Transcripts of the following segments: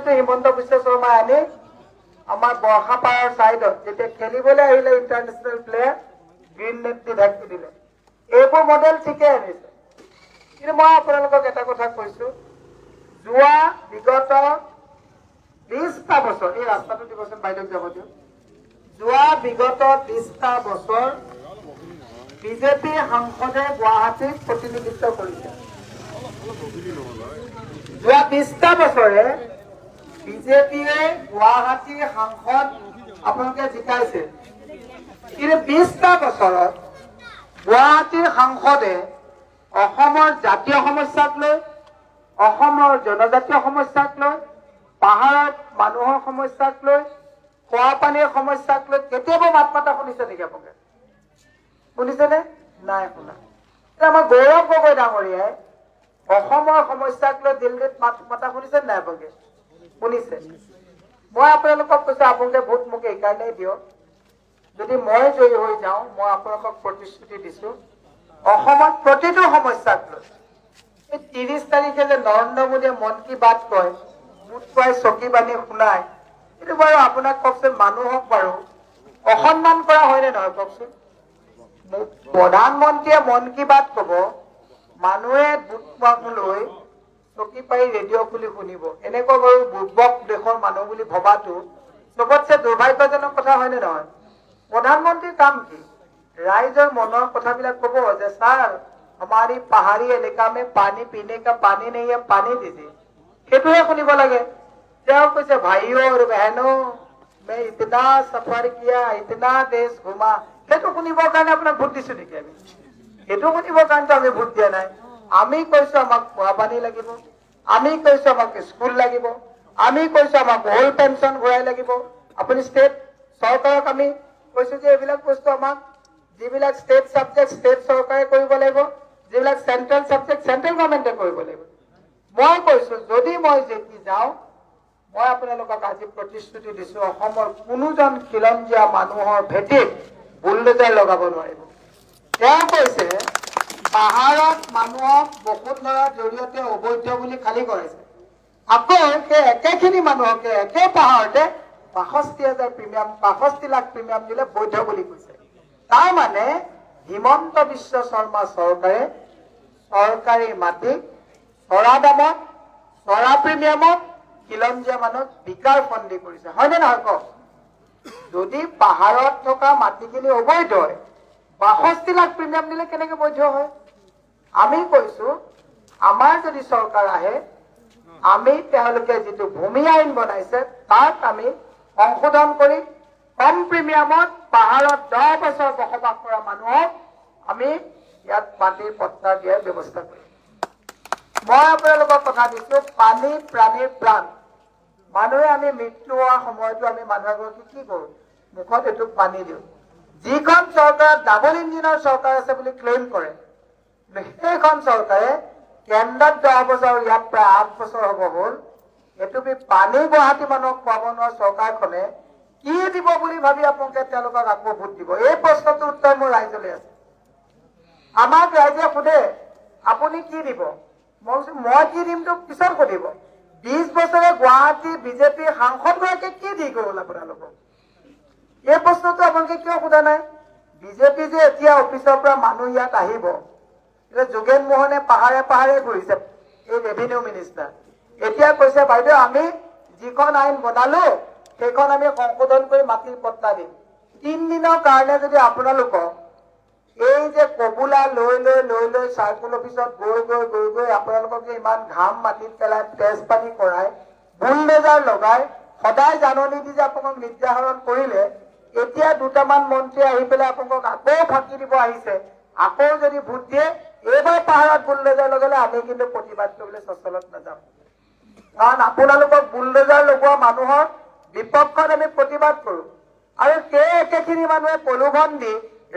কিন্তু হিমন্ত বিশ্ব শৰ্মাই আনি আমাৰ বৰ্ষাপাৰৰ চাইডত যেতিয়া খেলিবলৈ আহিলে ইণ্টাৰনেশ্যনেল প্লেয়াৰ গ্ৰীণ নেট দি ঢাকি দিলে এইবোৰ মডেল ঠিকে আনিছে কিন্তু মই আপোনালোকক এটা কথা কৈছো যোৱা বিগত 20টা বছৰ এই ৰাস্তাটো দিবচোন বাইদেউ যাব দিও যোৱা বিগত 20টা বছৰ বিজেপি সাংসদে গুৱাহাটীত প্ৰতিনিধিত্ব কৰিছে যোৱা 20টা বছৰে বিজেপিয়ে গুৱাহাটীৰ সাংসদ আপোনালোকে জিকাইছে কিন্তু 20টা বছৰত গুৱাহাটীৰ সাংসদে অসমৰ জাতীয় সমস্যাক লৈ অসমৰ জনজাতীয় সমস্যাক লৈ পাহাৰত মানুহৰ সমস্যাক লৈ খোৱা পানীৰ সমস্যাক লৈ কেতিয়াবা মাত মাতা শুনিছে নেকি আপোনালোকে শুনিছেনে নাই শুনা আমাৰ গৌৰৱ গগৈ ডাঙৰীয়াই অসমৰ সমস্যাক লৈ দিল্লীত মাত মাতা শুনিছে নাই আপোনালোকে শুনিছে মই আপোনালোকক কৈছো আপোনালোকে ভোট মোক এইকাৰণেই দিয়ক যদি মই জয়ী হৈ যাওঁ মই আপোনালোকক প্ৰতিশ্ৰুতি দিছো অসমত প্ৰতিটো সমস্যাক লৈ 30 তাৰিখে যে নৰেন্দ্ৰ মোদীয়ে মন কি বাত কয় বুট খুৱাই চকী বান্ধি শুনায় এইটো বাৰু আপোনাক কওকচোন মানুহক বাৰু অসন্মান কৰা হয়নে নহয় কওকচোন প্ৰধানমন্ত্ৰীয়ে মন কি বাত কব মানুহে বুট খোৱাক লৈ চকী পাই ৰেডিঅ' খুলি শুনিব এনেকুৱা বাৰু বুৰ্বক দেশৰ মানুহ বুলি ভবাটো চবতছে দুৰ্ভাগ্যজনক কথা হয়নে নহয় প্ৰধানমন্ত্ৰীৰ কাম কি राइजर मनर कथा कब सर हमारी पहाड़ी एलेका में पानी पीने का पानी नहीं है पानी दीजिए সেইটোহে শুনিব লাগে তেওঁ কৈছে ভাইও और बहनों मैं इतना सफर किया इतना देश घुमा সেইটো শুনিবৰ কাৰণে আপোনাক ভোট দিছো নেকি আমি সেইটো শুনিবৰ কাৰণে আমি ভোট দিয়া নাই আমি কৈছো আমাক খোৱা পানী লাগিব আমি কৈছো আমাক স্কুল লাগিব আমি কৈছো আমাক হোল পেনশন ঘূৰাই লাগিব আপুনি ষ্টেট চৰকাৰক আমি কৈছো যে এইবিলাক বস্তু আমাক যিবিলাক ষ্টেট সাবজেক্ট ষ্টেট চৰকাৰে কৰিব লাগিব যিবিলাক সেন্ট্ৰেল সাবজেক্ট সেন্ট্ৰেল গভৰ্ণমেণ্টে কৰিব লাগিব মই কৈছো যদি মই যেতি যাওঁ মই আপোনালোকক আজি প্ৰতিশ্ৰুতি দিছো অসমৰ কোনোজন খিলঞ্জীয়া মানুহৰ ভেটিত বুলডোজাৰ লগাব নোৱাৰিব তেওঁ কৈছে পাহাৰত মানুহক বসুন্ধৰাৰ জৰিয়তে অবৈধ বুলি খালি কৰিছে আকৌ সেই একেখিনি মানুহকে একে পাহাৰতে ৬২,০০০ প্ৰিমিয়াম ৬২ লাখ প্ৰিমিয়াম দিলে বৈধ বুলি কৈছে তাৰ মানে হিমন্ত বিশ্ব শৰ্মা চৰকাৰে চৰকাৰী মাটি চৰা দামত চৰা প্ৰিমিয়ামত খিলঞ্জীয়া মানুহক বিকাৰ ফন্দি কৰিছে হয়নে নহয় কওক যদি পাহাৰত থকা মাটিখিনি অবৈধ হয় ৬২ লাখ প্ৰিমিয়াম দিলে কেনেকৈ বৈধ হয় আমি কৈছো আমাৰ যদি চৰকাৰ আহে আমি তেওঁলোকে যিটো ভূমি আইন বনাইছে তাক আমি সংশোধন কৰি কম প্ৰিমিয়ামত পাহাৰত 10 বছৰ বসবাস কৰা মানুহক আমি ইয়াত মাটিৰ পট্টা দিয়াৰ ব্যৱস্থা কৰিম মই আপোনালোকক কথা দিছো পানী প্ৰাণীৰ প্ৰাণ মানুহে আমি মৃত্যু হোৱাৰ সময়তো আমি মানুহক কি কৰো মুখত এটুক পানী দিওঁ যিখন চৰকাৰত ডাবল ইঞ্জিনৰ চৰকাৰ আছে বুলি ক্লেইম কৰে সেইখন চৰকাৰে কেন্দ্ৰত 10 বছৰ ইয়াত প্ৰায় 8 বছৰ হ'ব হ'ল এটুপি পানী গুৱাহাটী মানুহক খুৱাব নোৱাৰা চৰকাৰখনে কি দিব বুলি ভাবি আপোনালোকে তেওঁলোকক আকৌ ভোট দিব এই প্ৰশ্নটোৰ উত্তৰ মোৰ ৰাইজলৈ আছে আমাক ৰাইজে সোধে আপুনি কি দিব মই কি দিমটো পিছত সুধিব 20 বছৰে গুৱাহাটী বিজেপি সাংসদগৰাকীয়ে কি দি গ'ল আপোনালোকক এই প্ৰশ্নটো আপোনালোকে কিয় সোধা নাই বিজেপি যে এতিয়া অফিচৰ পৰা মানুহ ইয়াত আহিব যোগেন মোহনে পাহাৰে পাহাৰে ঘূৰিছে এই ৰেভিনিউ মিনিষ্টাৰ এতিয়া কৈছে বাইদেউ আমি যিখন আইন বনালো সেইখন আমি সংশোধন কৰি মাটিৰ পট্টা দিম 3 দিনৰ কাৰণে যদি আপোনালোকক এই যে কবুলা লৈ চাৰ্কুল অফিচত গৈ আপোনালোকক যে ইমান ঘাম মাটিত পেলাই তেজ পানী কৰাই বুলডোজাৰ লগাই সদায় জাননী দি যে আপোনাক নিৰ্যাতন কৰিলে এতিয়া দুটামান মন্ত্ৰী আহি পেলাই আপোনাক আকৌ ফাঁকি দিব আহিছে আকৌ যদি ভোট দিয়ে এইবাৰ পাহাৰত বুলডোজাৰ লগালে আমি কিন্তু প্ৰতিবাদ কৰিবলৈ সচলত নাযাম কাৰণ আপোনালোকক বুলডোজাৰ লগোৱা মানুহৰ বিপক্ষত আমি প্ৰতিবাদ কৰো আৰু সেই একেখিনি মানুহে প্ৰলোভন দি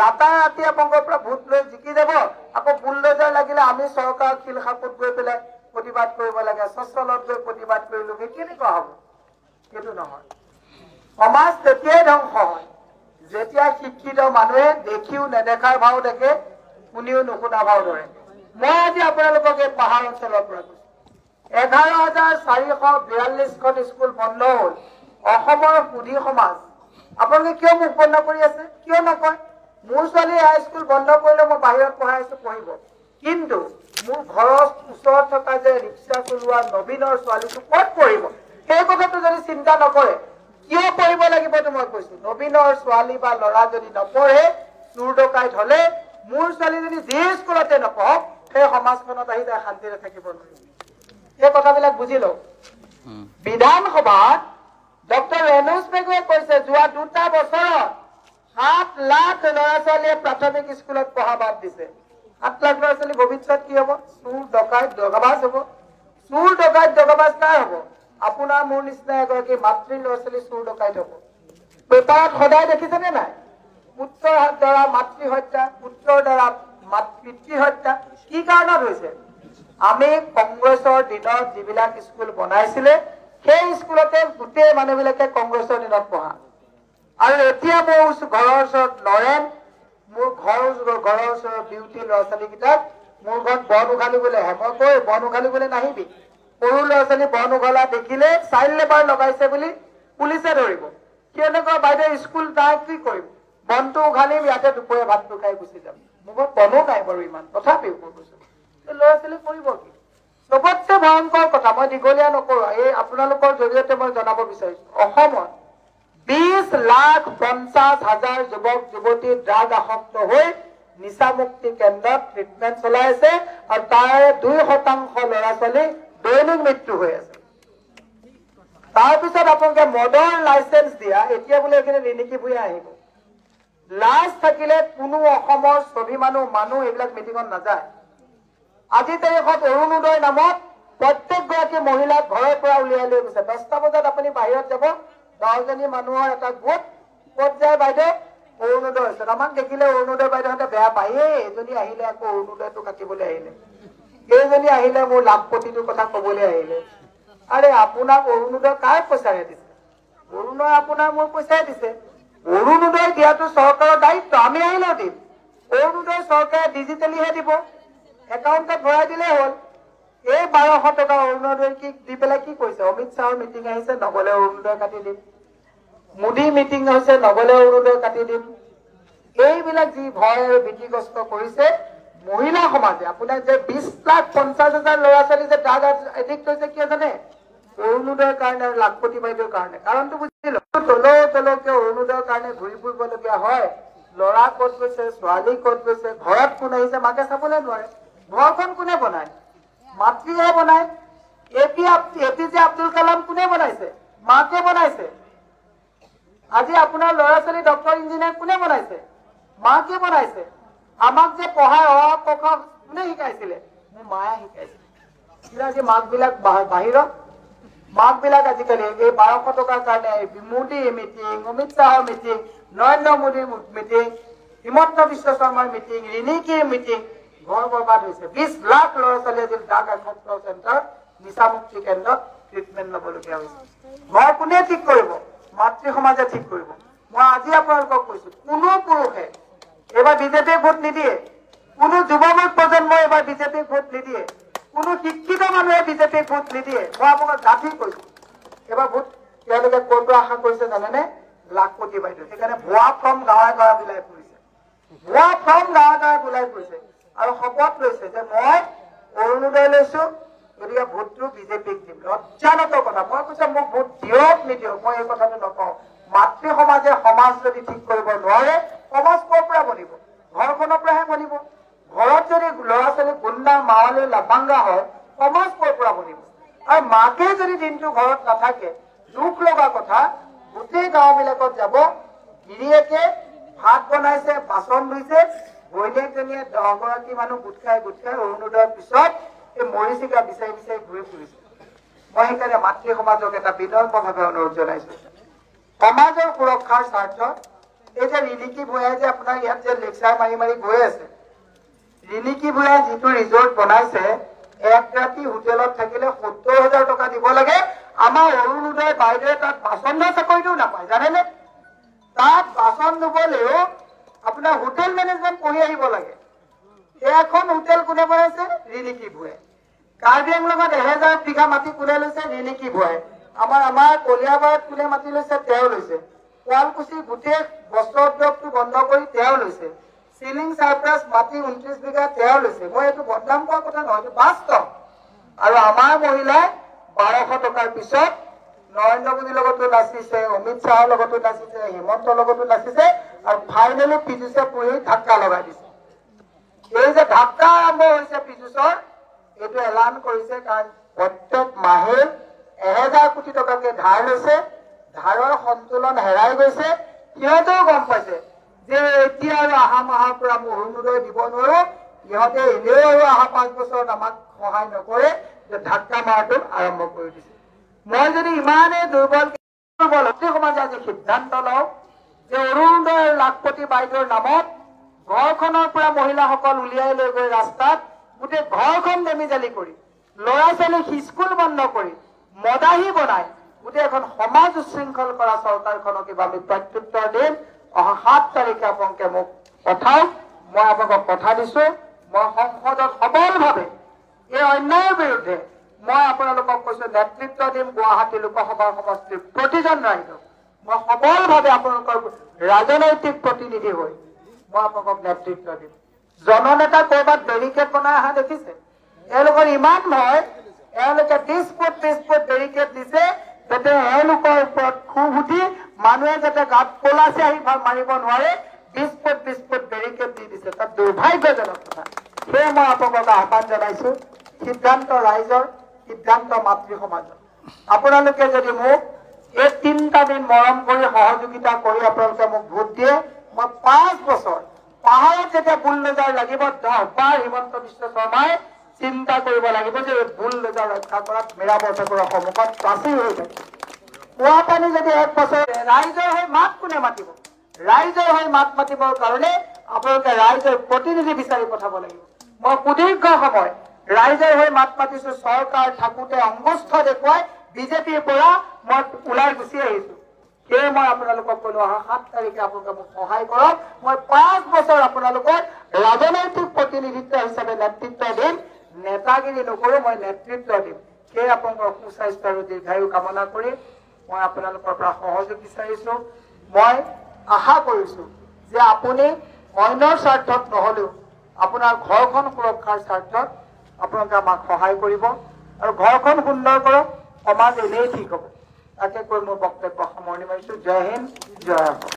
ৰাতাৰাতি আপোনালোকৰ পৰা ভোট লৈ জিকি যাব আকৌ বুলডোজাৰ লাগিলে আমি চৰকাৰক শিলখাপুত গৈ পেলাই প্ৰতিবাদ কৰিব লাগে সচলত গৈ প্ৰতিবাদ কৰিলোগে কেনেকুৱা হ'ব সেইটো নহয় সমাজ তেতিয়াই ধ্বংস হয় যেতিয়া শিক্ষিত মানুহে দেখিও নেদেখাৰ ভাও দেখে শুনিও নুশুনা ভাও ধৰে মই আজি আপোনালোকক এই পাহাৰ অঞ্চলৰ পৰা কৈছো 11,442খন স্কুল বন্ধ হ'ল অসমৰ সুধী সমাজ আপোনালোকে কিয় মুখ বন্ধ কৰি আছে কিয় নকয় মোৰ ছোৱালী হাইস্কুল বন্ধ কৰিলে মই বাহিৰত পঢ়াইছো পঢ়িব কিন্তু মোৰ ঘৰৰ ওচৰত থকা যে ৰিক্সা চলোৱা নবীনৰ ছোৱালীটো ক'ত পঢ়িব সেই কথাটো যদি চিন্তা নকৰে কিয় পঢ়িব লাগিব তো মই কৈছো নবীনৰ ছোৱালী বা ল'ৰা যদি নপঢ়ে চুৰ ডকাইত হলে মোৰ ছোৱালীজনী যি স্কুলতে নপঢ়ক সেই সমাজখনত আহি তাই শান্তিৰে থাকিব নোৱাৰিব এই কথাবিলাক বুজি লওক বিধানসভাত ডক্টৰ ৰেণুজ পেগুৱে কৈছে যোৱা 2টা বছৰত 7 লাখ ল'ৰা ছোৱালীয়ে প্ৰাথমিক স্কুলত পঢ়া বাদ দিছে 7 লাখ ল'ৰা ছোৱালী ভৱিষ্যত কি হ'ব চুৰ ডকাইত দগাবাজ হ'ব চুৰ ডকাইত দগাবাজ কাৰ হ'ব আপোনাৰ মোৰ নিচিনা এগৰাকী মাতৃ ল'ৰা ছোৱালী চুৰ ডকাইত হ'ব পেপাৰত সদায় দেখিছেনে নাই পুত্ৰৰ দ্বাৰা মাতৃ হত্যা পুত্ৰৰ দ্বাৰা পিতৃ হত্যা কি কাৰণত হৈছে আমি কংগ্ৰেছৰ দিনত যিবিলাক স্কুল বনাইছিলে সেই স্কুলতে গোটেই মানুহবিলাকে কংগ্ৰেছৰ দিনত পঢ়া আৰু এতিয়া মোৰ ঘৰৰ ওচৰত নৰেন মোৰ ঘৰৰ ওচৰৰ বিউটি ল'ৰা ছোৱালীকেইটাক মোৰ ঘৰত বন উঘালিবলৈ আহে মই কৈ বন উঘালিবলৈ নাহিবি সৰু ল'ৰা ছোৱালী বন উঘলা দেখিলে চাইল্ড লেবাৰ লগাইছে বুলি পুলিচে ধৰিব কেনেকুৱা বাইদেউ স্কুল নাই কি কৰিম বনটো উঘালিম ইয়াতে দুপৰীয়া ভাতটো খাই গুচি যাম মোৰ ঘৰত বনো নাই বাৰু ইমান তথাপিও মই কৈছো ল'ৰা ছোৱালী পঢ়িব কি চবতছে ভয়ংকৰ কথা মই দীঘলীয়া নকৰো এই আপোনালোকৰ জৰিয়তে মই জনাব বিচাৰিছো অসমত 20,50,000 যুৱক যুৱতী ড্ৰাগ আসক্ত হৈ নিচামুক্তি কেন্দ্ৰত ট্ৰিটমেণ্ট চলাই আছে আৰু তাৰে 2% ল'ৰা ছোৱালী দৈনিক মৃত্যু হৈ আছে তাৰপিছত আপোনালোকে মদৰ লাইচেন্স দিয়া এতিয়া বোলে এইখিনি ৰিণিকী ভূঞা আহিব লাজ থাকিলে কোনো অসমৰ ছবি মানুহ এইবিলাক মিটিঙত নাযায় আজি তাৰিখত অৰুণোদয় নামত প্ৰত্যেকগৰাকী মহিলাক ঘৰৰ পৰা উলিয়াই লৈ গৈছে 10টা বজাত আপুনি বাহিৰত যাব 10জনী মানুহৰ এটা গোট ক'ত যায় বাইদেউ অৰুণোদয় হৈছে আমাক দেখিলে অৰুণোদয় বাইদেউহঁতে বেয়া পায় এইজনী আহিলে আকৌ অৰুণোদয়টো কাটিবলৈ আহিলে এইজনী আহিলে মোৰ লাখপতিটোৰ কথা ক'বলৈ আহিলে আৰে আপোনাক অৰুণোদয় কাৰ পইচাৰে দিছে অৰুণোদয় আপোনাৰ মোৰ পইচাই দিছে অৰুণোদয় দিয়াটো চৰকাৰৰ দায়িত্ব আমি আহিলেও দিম অৰুণোদয় চৰকাৰে ডিজিটেলিহে দিব একাউণ্টত ভৰাই দিলেই হ'ল এই 1200 টকা অৰুণোদয় কি দি পেলাই কি কৈছে অমিত শ্বাহৰ মিটিং আহিছে নগলে অৰুণোদয় কাটি দিম মোদী মিটিং হৈছে নগলে অৰুণোদয় কাটি দিম এইবিলাক যি ভয় আৰু ভীতিগ্ৰস্ত কৰিছে মহিলা সমাজে আপোনাৰ যে 20,50,000 ল'ৰা ছোৱালী যে ড্ৰাগ এডিক্ট হৈছে কিয় জানে অৰুণোদয়ৰ কাৰণে লাখপতি বাইদেউৰ কাৰণে কাৰণটো বুজিলো তলকে অৰুণোদয়ৰ কাৰণে ঘূৰি ফুৰিবলগীয়া হয় ল'ৰা ক'ত গৈছে ছোৱালী ক'ত গৈছে ঘৰত কোন আহিছে মাকে চাবলৈ নোৱাৰে ঘৰখন কোনে বনায় মাতৃহে বনায় এপিজে আব্দুল কালাম কোনে বনাইছে মাকে বনাইছে আজি আপোনাৰ ল'ৰা ছোৱালী ডক্টৰ ইঞ্জিনিয়াৰ কোনে বনাইছে মাকে বনাইছে আমাক যে পঢ়াই অহা পঢ়া কোনে শিকাইছিলে মোৰ মায়ে শিকাইছিলে আজি মাকবিলাক বাহিৰত মাকবিলাক আজিকালি এই 1200 টকাৰ কাৰণে মোদী মিটিং অমিত শ্বাহৰ মিটিং নৰেন্দ্ৰ মোদীৰ মিটিং হিমন্ত বিশ্ব শৰ্মাৰ মিটিং ৰিণিকীৰ মিটিং ঘৰ বৰবাদ হৈছে 20 লাখ ল'ৰা ছোৱালী আজি ড্ৰাগ আসক্ত চেণ্টাৰ নিচামুক্তি কেন্দ্ৰত ট্ৰিটমেণ্ট ল'বলগীয়া হৈছে ঘৰ কোনে ঠিক কৰিব মাতৃ সমাজে ঠিক কৰিব মই আজি আপোনালোকক কৈছো কোনো পুৰুষে এবাৰ বিজেপিক ভোট নিদিয়ে কোনো যুৱক প্ৰজন্মই এবাৰ বিজেপিক ভোট নিদিয়ে কোনো শিক্ষিত মানুহে বিজেপিক ভোট নিদিয়ে মই আপোনাক গাঁঠি কৈছো এবাৰ ভোট তেওঁলোকে ক'ৰ পৰা আশা কৰিছে জানেনে লাখপতি বাইদেউ সেইকাৰণে ভুৱা ফৰ্ম গাঁৱে গাঁৱে বিলাই ফুৰিছে ভুৱা ফৰ্ম গাঁৱে গাঁৱে বিলাই ফুৰিছে আৰু শপত লৈছে যে মই অৰুণোদয় লৈছো গতিকে ভোটটো বিজেপিক দিম লজ্জাজনক কথা মই কৈছো মোক ভোট দিয়ক নিদিয়ক মই এই কথাটো নকওঁ মাতৃ সমাজে সমাজ যদি ঠিক কৰিব নোৱাৰে সমাজ ক'ৰ পৰা বনিব ঘৰখনৰ পৰাহে বনিব ঘৰত যদি ল'ৰা ছোৱালী গুণ্ডা মাৱালী লাফাংগা হয় সমাজ ক'ৰ পৰা বনিব আৰু মাকে যদি দিনটো ঘৰত নাথাকে দুখ লগা কথা গোটেই গাঁওবিলাকত যাব গিৰিয়েকে ভাত বনাইছে বাচন ধুইছে ঘৈণীয়েকজনীয়ে 10 গৰাকী মানুহ গোট খাই অৰুণোদয়ৰ পিছত এই মৰিচিকা বিচাৰি বিচাৰি ঘূৰি ফুৰিছে মই সেইকাৰণে মাতৃ সমাজক এটা বিনম্ৰভাৱে অনুৰোধ জনাইছো সমাজৰ সুৰক্ষাৰ স্বাৰ্থত এই যে ৰিণিকী ভূঞাই যে আপোনাৰ ইয়াত যে লেকচাৰ মাৰি গৈ আছে ৰিণিকী ভূঞাই যিটো ৰিজৰ্ট বনাইছে এক ৰাতি হোটেলত থাকিলে 70,000 টকা দিব লাগে আমাৰ অৰুণোদয় বাইদেৱে তাত বাচন ধোৱা চাকৰিটো নাপায় জানেনে তাত বাচন ধুবলৈও আপোনাৰ হোটেল মেনেজমেণ্ট পঢ়ি আহিব লাগে এখন হোটেল কোনে বনাইছে ৰিণিকী ভূঞাই কাৰ্বি আংলঙত 1000 বিঘা মাটি কোনে লৈছে? ৰিণিকী ভুৱাই। আমাৰ কলিয়াবাৰত কোনে মাটি লৈছে? তেওঁ লৈছে। শুৱালকুছি গোটেই বস্ত্ৰ উদ্যোগটো বন্ধ কৰি তেওঁ লৈছে। চিলিং চাৰ্প্ৰাছ মাটি 29 বিঘা তেওঁ লৈছে। মই এইটো বদনাম কৰা কথা নহয়, এইটো বাস্তৱ। আৰু আমাৰ মহিলাই 1200 টকাৰ পিছত নৰেন্দ্ৰ মোদীৰ লগতো নাচিছে, অমিত শ্বাহৰ লগতো নাচিছে, হিমন্তৰ লগতো নাচিছে, আৰু ফাইনেলি পীযুষে পুৰি ধাক্কা লগাই দিছে। এই যে ধাক্কা আৰম্ভ হৈছে পীযুষৰ, এইটো এলান কৰিছে, কাৰণ প্ৰত্যেক মাহে 1000 কোটি টকাকে ধাৰ লৈছে, ধাৰৰ সন্তুলন হেৰাই গৈছে। সিহঁতেও গম পাইছে যে এতিয়া আৰু অহা মাহৰ পৰা অৰুণোদয় দিব নোৱাৰো, ইহঁতে এনেও আৰু অহা 5 বছৰত আমাক সহায় নকৰে, যে ধাক্কা মাৰটো আৰম্ভ কৰি দিছে। মই যদি ইমানেই দুৰ্বল সমাজে আজি সিদ্ধান্ত লওঁ যে অৰুণোদয় আৰু লাখপতি বাইদেউৰ নামত ঘৰখনৰ পৰা মহিলাসকল উলিয়াই লৈ গৈ ৰাস্তাত গোটেই ঘৰখন দেমিজালি কৰি, ল'ৰা ছোৱালীক স্কুল বন্ধ কৰি, মদাহী বনাই গোটেই এখন সমাজ উশৃংখল কৰা চৰকাৰখনক কিবা আমি প্ৰত্যুত্তৰ দিম। অহা 7 তাৰিখে আপোনালোকে মোক পঠাওক, মই আপোনালোকক কথা দিছো। মই সংসদত সবলভাৱে এই অন্যায়ৰ বিৰুদ্ধে মই আপোনালোকক কৈছো নেতৃত্ব দিম। গুৱাহাটী লোকসভা সমষ্টিৰ প্ৰতিজন ৰাইজক মই সবলভাৱে আপোনালোকৰ ৰাজনৈতিক প্ৰতিনিধি হৈ মই আপোনালোকক নেতৃত্ব দিম। জননেতা কৰবাত বেৰিকেড বনাই অহা দেখিছে? এওঁলোকৰ ইমান ভয়, এওঁলোকে 20 ফুট বেৰিকেড দিছে, যাতে এওঁলোকৰ ওপৰত খুব উঠি মানুহে যাতে গাত পলাচি আহি মাৰিব নোৱাৰে। 20 ফুট বেৰিকেড দি দিছে। তাত দুৰ্ভাগ্যজনক কথা। সেয়ে মই আপোনালোকক আহ্বান জনাইছো, সিদ্ধান্ত ৰাইজৰ, সিদ্ধান্ত মাতৃ সমাজৰ। আপোনালোকে যদি মোক এই 3টা দিন মৰম কৰি সহযোগিতা কৰি আপোনালোকে মোক ভোট দিয়ে, মই 5 বছৰ পাহাৰত যেতিয়া বুলডোজাৰ লাগিব 10 বাৰ হিমন্ত বিশ্ব শৰ্মাই চিন্তা কৰিব লাগিব যে এই বুলডোজাৰ ৰক্ষা কৰাত মেৰামতৰ সন্মুখত বাছি হৈ থাকে। কুঁৱা পানী যদি 1 বছৰ ৰাইজৰ হৈ মাত কোনে মাতিব? ৰাইজৰ হৈ মাত মাতিবৰ কাৰণে আপোনালোকে ৰাইজৰ প্ৰতিনিধি বিচাৰি পঠাব লাগিব। মই সুদীৰ্ঘ সময় ৰাইজৰ হৈ মাত মাতিছো। চৰকাৰ থাকোতে অংগুষ্ঠ দেখুৱাই বিজেপিৰ পৰা মই ওলাই গুচি আহিছো। সেয়ে মই আপোনালোকক কলো, অহা 7 তাৰিখে আপোনালোকে মোক সহায় কৰক। মই 5 বছৰ আপোনালোকৰ ৰাজনৈতিক প্ৰতিনিধিত্ব হিচাপে নেতৃত্ব দিম, নেতাগিৰি নকৰো, মই নেতৃত্ব দিম। সেয়ে আপোনালোকৰ সুস্বাস্থ্য আৰু দীৰ্ঘায়ু কামনা কৰি মই আপোনালোকৰ পৰা সহযোগ বিচাৰিছো। মই আশা কৰিছো যে আপুনি অন্যৰ স্বাৰ্থত নহলেও আপোনাৰ ঘৰখন সুৰক্ষাৰ স্বাৰ্থত আপোনালোকে আমাক সহায় কৰিব, আৰু ঘৰখন সুন্দৰ কৰক, সমাজ এনেই ঠিক হ'ব। তাকে কৈ মোৰ বক্তব্য সামৰণি মাৰিছো। জয় হিন্দ, জয় অসম।